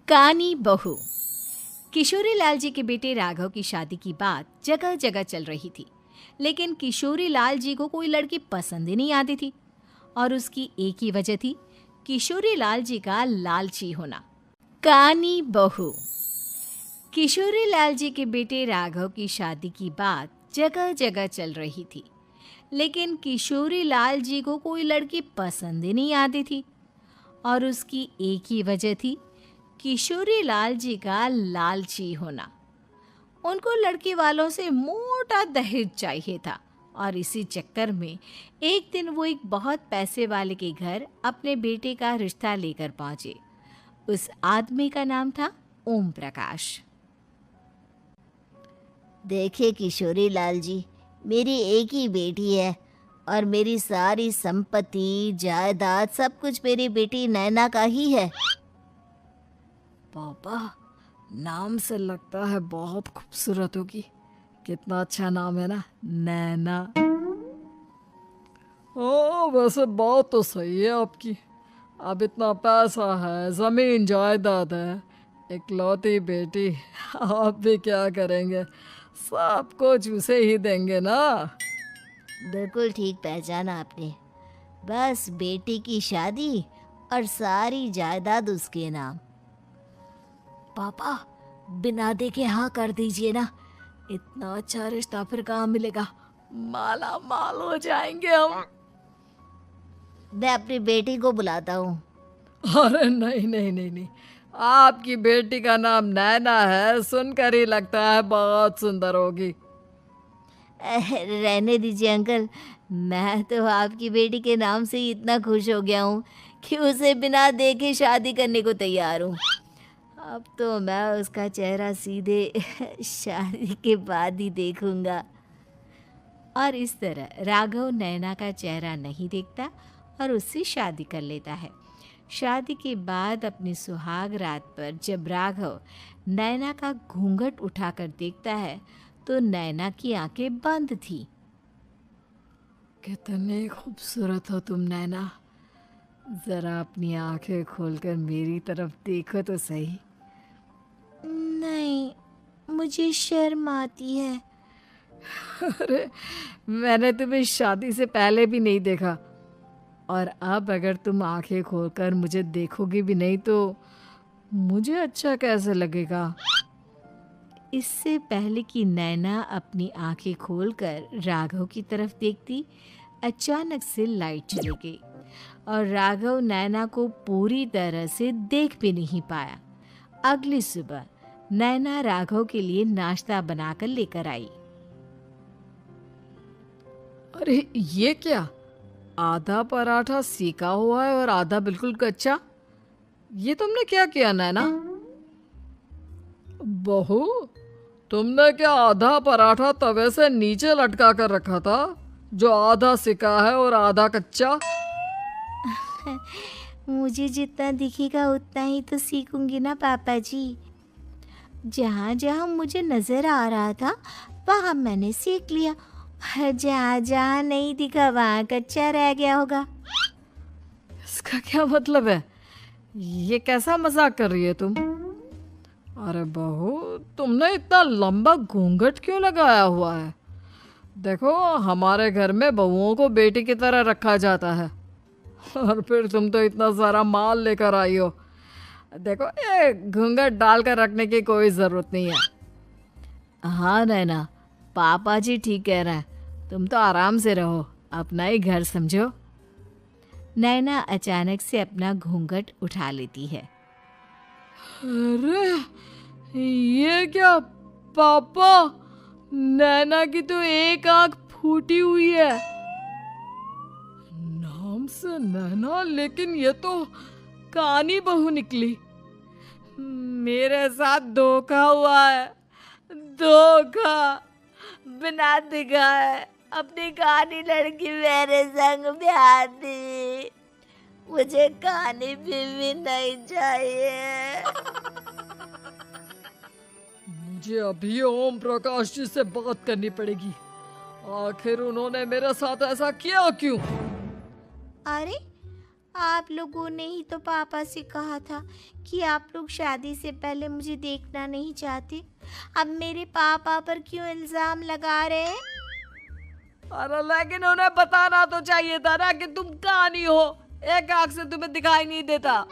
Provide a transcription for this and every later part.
कानी बहू। किशोरी लाल जी के बेटे राघव की शादी की बात जगह जगह चल रही थी, लेकिन किशोरी लाल जी को कोई लड़की पसंद ही नहीं आती थी। और उसकी एक ही वजह थी, किशोरी लाल जी का लालची होना। कानी बहू। किशोरी लाल जी के बेटे राघव की शादी की बात जगह जगह चल रही थी, लेकिन किशोरी लाल जी को कोई लड़की पसंद ही नहीं आती थी। और उसकी एक ही वजह थी, किशोरी लाल जी का लालची होना। उनको लड़की वालों से मोटा दहेज चाहिए था, और इसी चक्कर में एक दिन वो एक बहुत पैसे वाले के घर अपने बेटे का रिश्ता लेकर पहुंचे। उस आदमी का नाम था ओम प्रकाश। देखिए किशोरी लाल जी, मेरी एक ही बेटी है और मेरी सारी संपत्ति जायदाद सब कुछ मेरी बेटी नैना का ही है। पापा, नाम से लगता है बहुत खूबसूरत होगी। कितना अच्छा नाम है ना, नैना। ओ, वैसे बात तो सही है आपकी। अब इतना पैसा है, जमीन जायदाद है, इकलौती बेटी, आप भी क्या करेंगे? सब कुछ उसे ही देंगे ना। बिल्कुल ठीक पहचाना आपने। बस बेटी की शादी और सारी जायदाद उसके नाम। पापा, बिना देखे हाँ कर दीजिए ना। इतना अच्छा रिश्ता फिर कहाँ मिलेगा? माला माल हो जाएंगे हम। मैं अपनी बेटी को बुलाता हूँ। अरे नहीं नहीं नहीं नहीं, आपकी बेटी का नाम नैना है, सुनकर ही लगता है बहुत सुंदर होगी। रहने दीजिए अंकल, मैं तो आपकी बेटी के नाम से ही इतना खुश हो गया हूँ कि उसे बिना देखे शादी करने को तैयार हूँ। अब तो मैं उसका चेहरा सीधे शादी के बाद ही देखूंगा। और इस तरह राघव नैना का चेहरा नहीं देखता और उससे शादी कर लेता है। शादी के बाद अपनी सुहाग रात पर जब राघव नैना का घूंघट उठाकर देखता है तो नैना की आंखें बंद थी। कितनी खूबसूरत हो तुम नैना, जरा अपनी आंखें खोलकर मेरी तरफ देखो तो सही। नहीं, मुझे शर्म आती है। अरे, मैंने तुम्हें शादी से पहले भी नहीं देखा, और अब अगर तुम आंखें खोलकर मुझे देखोगी भी नहीं तो मुझे अच्छा कैसे लगेगा? इससे पहले कि नैना अपनी आंखें खोलकर राघव की तरफ देखती, अचानक से लाइट चली गई और राघव नैना को पूरी तरह से देख भी नहीं पाया। अगली सुबह नैना राघव के लिए नाश्ता बनाकर लेकर आई। अरे ये क्या, आधा पराठा सेका हुआ है और आधा बिल्कुल कच्चा। ये तुमने क्या किया नैना? बहू, तुमने क्या आधा पराठा तवे से नीचे लटका कर रखा था, जो आधा सेका है और आधा कच्चा? मुझे जितना दिखेगा उतना ही तो सीखूंगी ना पापा जी। जहाँ जहाँ मुझे नज़र आ रहा था वहाँ मैंने सीख लिया, जहाँ जहाँ नहीं दिखा वहाँ कच्चा रह गया होगा। इसका क्या मतलब है? ये कैसा मजाक कर रही है तुम? अरे बहू, तुमने इतना लंबा घूंघट क्यों लगाया हुआ है? देखो, हमारे घर में बहुओं को बेटी की तरह रखा जाता है, और फिर तुम तो इतना सारा माल लेकर आई हो। देखो, ये घूंघट डालकर रखने की कोई ज़रूरत नहीं है। हाँ नैना, पापा जी ठीक कह रहे हैं, तुम तो आराम से रहो, अपना ही घर समझो। नैना अचानक से अपना घूंघट उठा लेती है। अरे ये क्या पापा, नैना की तो एक आंख फूटी हुई है। नाम से नैना, लेकिन ये तो कानी बहू निकली। मेरे साथ धोखा हुआ है, धोखा। बिना दिखाए अपनी कहानी लड़की मेरे संग ब्याह दी। मुझे कहानी भी नहीं चाहिए। मुझे अभी ओम प्रकाश जी से बात करनी पड़ेगी। आखिर उन्होंने मेरे साथ ऐसा किया क्यों? अरे आप लोगों ने ही तो पापा से कहा था कि आप लोग शादी से पहले मुझे देखना नहीं चाहते। अब मेरे पापा पर क्यों इल्जाम लगा रहे हैं? अरे लेकिन उन्हें बताना तो चाहिए था ना कि तुम कहाँ नहीं हो, एक आंख से तुम्हें दिखाई नहीं देता।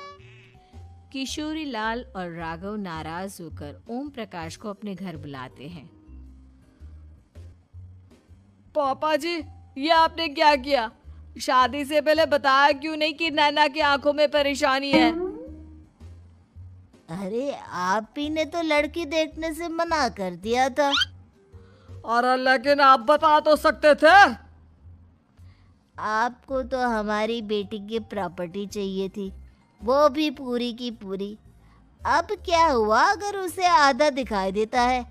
किशोरी लाल और राघव नाराज होकर ओम प्रकाश को अपने घर बुलाते हैं। पापा जी, ये आपने क्या किया? शादी से पहले बताया क्यों नहीं कि नैना की आंखों में परेशानी है? अरे आप ही ने तो लड़की देखने से मना कर दिया था। अरे लेकिन आप बता तो सकते थे। आपको तो हमारी बेटी की प्रॉपर्टी चाहिए थी, वो भी पूरी की पूरी। अब क्या हुआ अगर उसे आधा दिखाई देता है?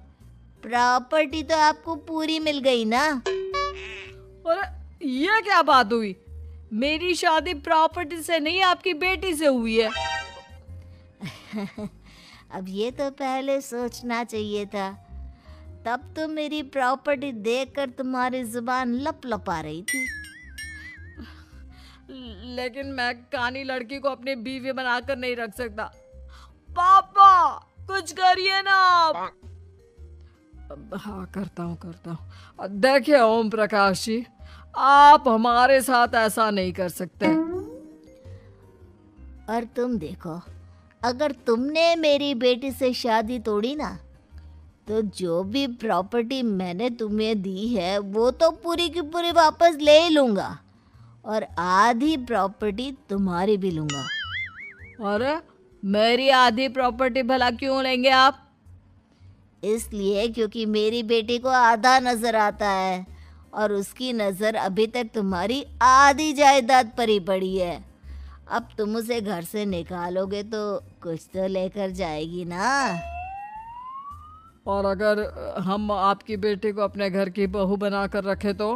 प्रॉपर्टी तो आपको पूरी मिल गई ना। अरे ये क्या बात हुई? मेरी शादी प्रॉपर्टी से नहीं, आपकी बेटी से हुई है। अब ये तो पहले सोचना चाहिए था। तब तो मेरी प्रॉपर्टी देखकर तुम्हारी जुबान लप लपा रही थी। लेकिन मैं कानी लड़की को अपनी बीवी बनाकर नहीं रख सकता। पापा कुछ करिए ना आप। हाँ करता हूँ। देखिए ओम प्रकाश जी, आप हमारे साथ ऐसा नहीं कर सकते। और तुम देखो, अगर तुमने मेरी बेटी से शादी तोड़ी ना, तो जो भी प्रॉपर्टी मैंने तुम्हें दी है वो तो पूरी की पूरी वापस ले ही लूँगा, और आधी प्रॉपर्टी तुम्हारी भी लूँगा। अरे मेरी आधी प्रॉपर्टी भला क्यों लेंगे आप? इसलिए क्योंकि मेरी बेटी को आधा नजर आता है और उसकी नज़र अभी तक तुम्हारी आधी जायदाद पर ही पड़ी है। अब तुम उसे घर से निकालोगे तो कुछ तो लेकर जाएगी ना। और अगर हम आपकी बेटी को अपने घर की बहू बनाकर रखे तो?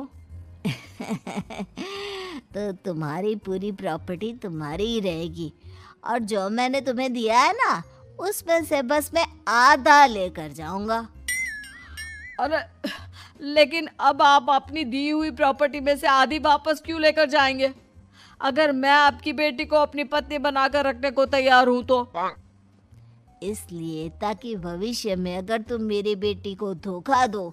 तो तुम्हारी पूरी प्रॉपर्टी तुम्हारी ही रहेगी, और जो मैंने तुम्हें दिया है ना, उसमें से बस मैं आधा लेकर जाऊंगा। अरे लेकिन अब आप अपनी दी हुई प्रॉपर्टी में से आधी वापस क्यों लेकर जाएंगे? अगर मैं आपकी बेटी को अपनी पत्नी बनाकर रखने को तैयार हूं तो? इसलिए ताकि भविष्य में अगर तुम मेरी बेटी को धोखा दो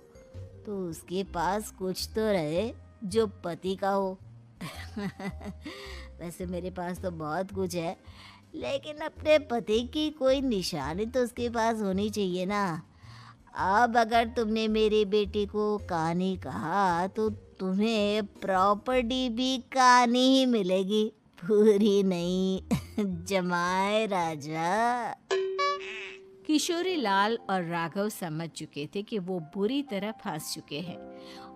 तो उसके पास कुछ तो रहे जो पति का हो। वैसे मेरे पास तो बहुत कुछ है, लेकिन अपने पति की कोई निशानी तो उसके पास होनी चाहिए ना। अब अगर तुमने मेरी बेटी को कानी कहा तो तुम्हें प्रॉपर्टी भी कानी ही मिलेगी, पूरी नहीं। जमाए राजा। किशोरी लाल और राघव समझ चुके थे कि वो बुरी तरह फंस चुके हैं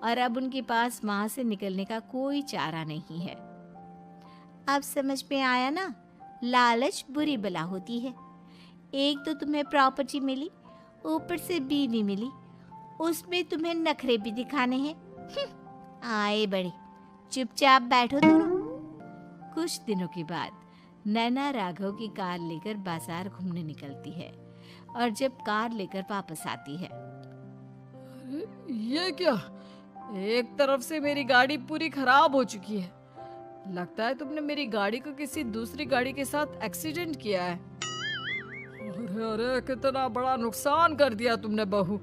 और अब उनके पास वहां से निकलने का कोई चारा नहीं है। अब समझ में आया ना, लालच बुरी बला होती है। एक तो तुम्हें प्रॉपर्टी मिली, ऊपर से बीवी मिली, उसमें तुम्हें नखरे भी दिखाने हैं। आए बड़े, चुपचाप बैठो दोनों। कुछ दिनों के बाद नैना राघव की कार लेकर बाजार घूमने निकलती है और जब कार लेकर वापस आती है, ये क्या? एक तरफ से मेरी गाड़ी पूरी खराब हो चुकी है। लगता है तुमने मेरी गाड़ी को किसी दूसरी गाड़ी के साथ एक्सीडेंट किया है। अरे अरे कितना बड़ा नुकसान कर दिया तुमने बहू।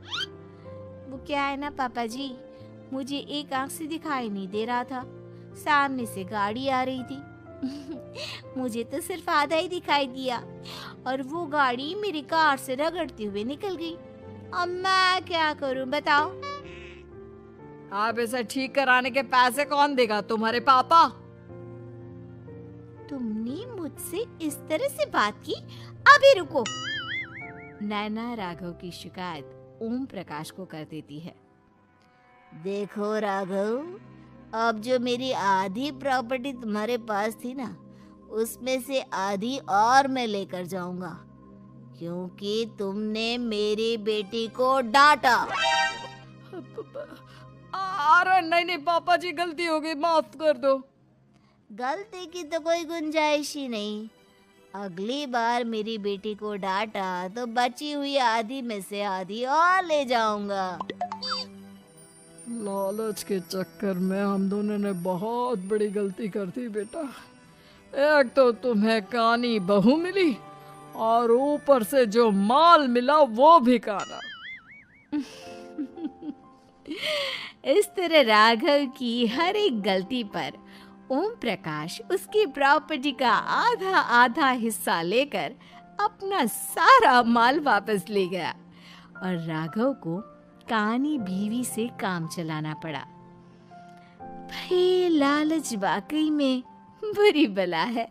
वो क्या है ना पापा जी, मुझे एक आंख से दिखाई नहीं दे रहा था, सामने से गाड़ी आ रही थी। मुझे तो सिर्फ आधा ही दिखाई दिया और वो गाड़ी मेरी कार से रगड़ते हुए निकल गई। अब मैं क्या करूं बताओ? आप इसे ठीक कराने के पैसे कौन देगा? तुम्हारे पापा। तुमने मुझसे इस तरह से बात की? अभी रुको। नैना राघव की शिकायत ओम प्रकाश को कर देती है। देखो राघव, अब जो मेरी आधी प्रॉपर्टी तुम्हारे पास थी ना, उसमें से आधी और मैं लेकर जाऊंगा, क्योंकि तुमने मेरी बेटी को डांटा। अरे नहीं नहीं पापा जी, गलती हो गई, माफ कर दो। गलती की तो कोई गुंजाइश ही नहीं। अगली बार मेरी बेटी को डांटा तो बची हुई आधी में से आधी और ले जाऊंगा। लालच के चक्कर में हम दोनों ने बहुत बड़ी गलती कर दी बेटा। एक तो तुम्हें कानी बहू मिली और ऊपर से जो माल मिला वो भी काना। इस तरह राघव की हर एक गलती पर ओम प्रकाश उसकी प्रॉपर्टी का आधा आधा हिस्सा लेकर अपना सारा माल वापस ले गया और राघव को कानी बीवी से काम चलाना पड़ा। भाई लालच वाकई में बुरी बला है।